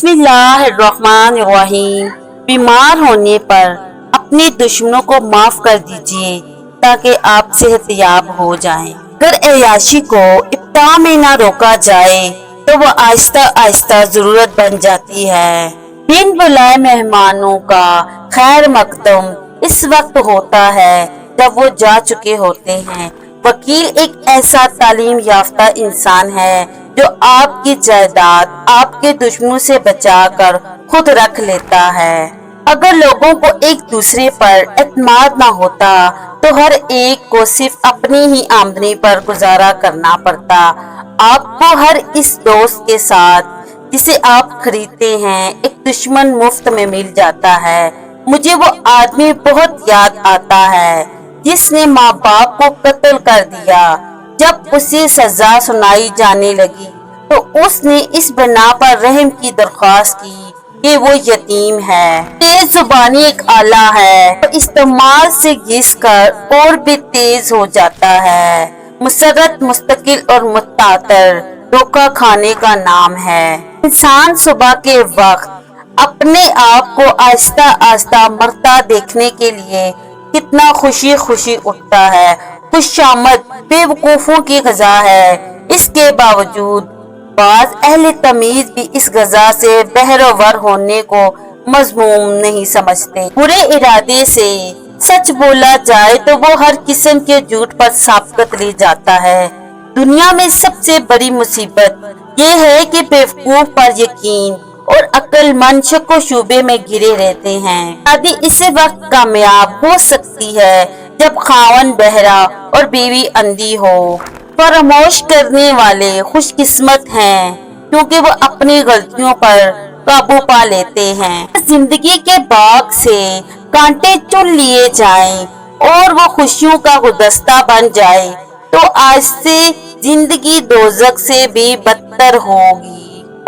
बिस्मिल्लाहिर्रहमानिर्रहीम। बीमार होने पर अपने दुश्मनों को माफ कर दीजिए ताकि आप सेहतयाब हो जाएं। अगर अय्याशी को इफ्तार में ना रोका जाए तो वो आहिस्ता आहिस्ता जरूरत बन जाती है। बिन बुलाए मेहमानों का खैर मकदम इस वक्त होता है जब वो जा चुके होते हैं। वकील एक ऐसा तालीम याफ्ता इंसान है जो आपकी जायदाद आपके दुश्मनों से बचाकर खुद रख लेता है। अगर लोगों को एक दूसरे पर एतमाद ना होता तो हर एक को सिर्फ अपनी ही आमदनी पर गुजारा करना पड़ता। आपको हर इस दोस्त के साथ जिसे आप खरीदते हैं एक दुश्मन मुफ्त में मिल जाता है। मुझे वो आदमी बहुत याद आता है जिसने माँ बाप को कत्ल कर दिया। जब उसे सजा सुनाई जाने लगी तो उसने इस बना पर रहम की दरख्वास्त की कि वो यतीम है। तेज जुबानी एक आला है तो इस्तेमाल से घिस कर और भी तेज हो जाता है। मुसर्रत मुस्तकिल और मुतातर धोखा खाने का नाम है। इंसान सुबह के वक्त अपने आप को आहिस्ता आहिस्ता मरता देखने के लिए कितना खुशी खुशी उठता है। खुशामद बेवकूफों की गजा है। इसके बावजूद बाज अहले तमीज भी इस गजा से बहरोवर होने को मजमूम नहीं समझते। बुरे इरादे से सच बोला जाए तो वो हर किस्म के झूठ पर साबकत ले जाता है। दुनिया में सबसे बड़ी मुसीबत ये है कि बेवकूफ पर यकीन और अक्लमंद शक व शूबे में गिरे रहते हैं। शादी इसी वक्त कामयाब हो सकती है जब खावन बहरा और बीवी अंधी हो। फरामोश करने वाले खुशकिस्मत हैं क्योंकि वो अपनी गलतियों पर काबू पा लेते हैं। जिंदगी के बाग से कांटे चुन लिए जाएं और वो खुशियों का गुलदस्ता बन जाए तो आज से जिंदगी दोजख से भी बदतर होगी।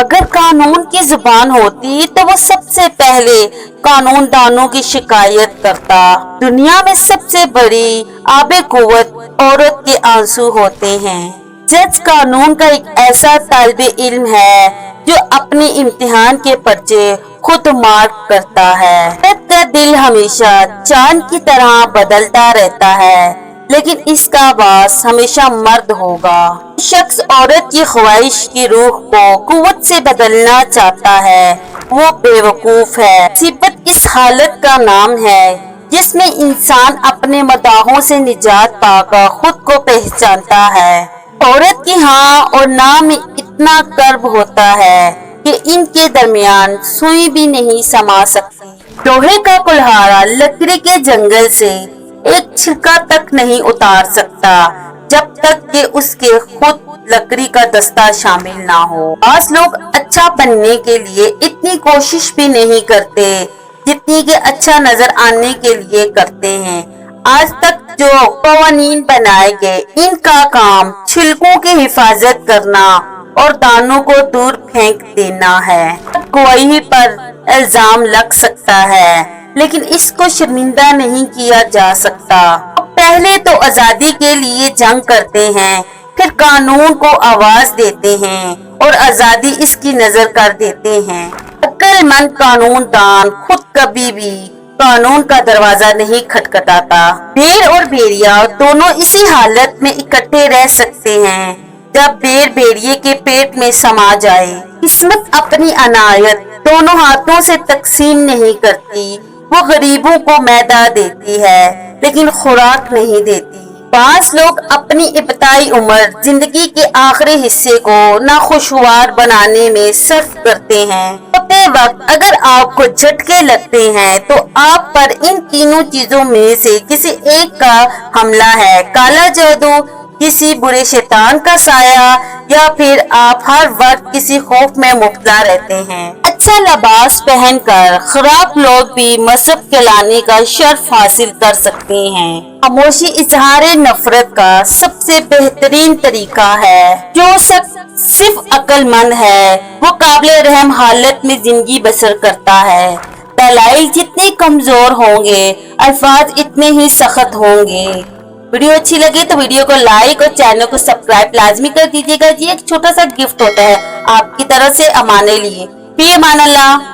अगर कानून की जुबान होती तो वो सबसे पहले कानून दानों की शिकायत करता। दुनिया में सबसे बड़ी आबे कुव्वत औरत के आंसू होते हैं। जज कानून का एक ऐसा तालिबे इल्म है जो अपने इम्तिहान के पर्चे खुद मार्क करता है। औरत का दिल हमेशा चांद की तरह बदलता रहता है लेकिन इसका बास हमेशा मर्द होगा। शख्स औरत की ख्वाहिश की रूह को कुव्वत से बदलना चाहता है वो बेवकूफ है। मुसीबत इस हालत का नाम है जिसमें इंसान अपने मदाहों से निजात पाकर खुद को पहचानता है। औरत की हाँ और ना में इतना कर्ब होता है कि इनके दरमियान सुई भी नहीं समा सकती। लोहे का कुल्हाड़ा लकड़ी के जंगल से एक छिलका तक नहीं उतार सकता जब तक कि उसके खुद लकड़ी का दस्ता शामिल ना हो। आज लोग अच्छा बनने के लिए इतनी कोशिश भी नहीं करते जितनी कि अच्छा नजर आने के लिए करते हैं। आज तक जो कवानीन बनाए गए इनका काम छिलकों की हिफाजत करना और दानों को दूर फेंक देना है। कोई पर इल्जाम लग सकता है लेकिन इसको शर्मिंदा नहीं किया जा सकता। पहले तो आजादी के लिए जंग करते हैं फिर कानून को आवाज देते हैं और आजादी इसकी नजर कर देते हैं। अक्लमंद कानून दान खुद कभी भी कानून का दरवाजा नहीं खटखटाता। भेड़ और भेड़िया दोनों इसी हालत में इकट्ठे रह सकते हैं जब भेड़ भेड़िए के पेट में समा जाए। किस्मत अपनी अनायत दोनों हाथों से तकसीम नहीं करती। वो गरीबों को मैदा देती है लेकिन खुराक नहीं देती। पांच लोग अपनी इब्तिदाई उम्र जिंदगी के आखिरी हिस्से को नाखुशगवार बनाने में सर्फ करते हैं। होते वक्त अगर आपको झटके लगते हैं तो आप पर इन तीनों चीजों में से किसी एक का हमला है। काला जादू, किसी बुरे शैतान का साया या फिर आप हर वक्त किसी खौफ में मुब्तला रहते हैं। अच्छा लिबास पहनकर खराब लोग भी मजहब कहलाने का शर्फ हासिल कर सकते हैं। खामोशी इजहार नफरत का सबसे बेहतरीन तरीका है। जो शख्स सिर्फ अक्लमंद है वो काबिल रहम हालत में जिंदगी बसर करता है। दलाइल जितने कमजोर होंगे अल्फाज इतने ही सख्त होंगे। वीडियो अच्छी लगी तो वीडियो को लाइक और चैनल को सब्सक्राइब लाजमी कर दीजिएगा। ये एक छोटा सा गिफ्ट होता है आपकी तरफ से अमाने लिए। فی امان اللہ۔